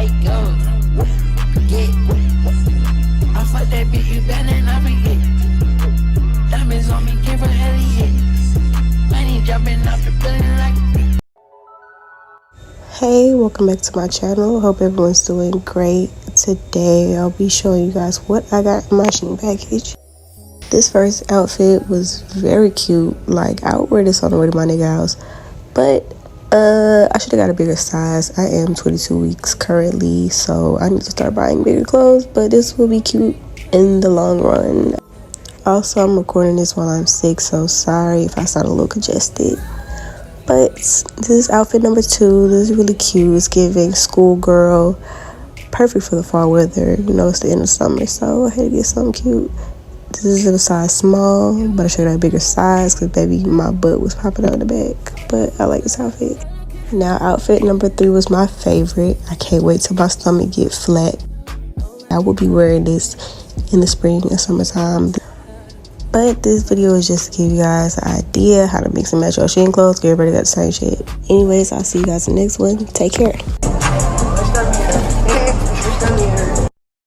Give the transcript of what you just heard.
like yo. Yeah. I fuck that bitch, you better not forget. Diamonds on me, give her hell yeah. Money jumping off the building like. Hey, welcome back to my channel. Hope everyone's doing great. Today I'll be showing you guys what I got in my Shein package. This first outfit was very cute. Like, I would wear this on the way to my nigga house, but I should have got a bigger size. I am 22 weeks currently, so I need to start buying bigger clothes, but this will be cute in the long run. Also, I'm recording this while I'm sick, so sorry if I sound a little congested. But this is outfit number 2. This is really cute. It's giving schoolgirl. Perfect for the fall weather. You know, it's the end of summer, so I had to get something cute. This is in a size small, but I should have a bigger size because, baby, my butt was popping out in the back. But I like this outfit. Now, outfit number 3 was my favorite. I can't wait till my stomach get flat. I will be wearing this in the spring and summertime. But this video is just to give you guys an idea how to mix and match your Shein clothes. Everybody got the same shit. Anyways, I'll see you guys in the next one. Take care.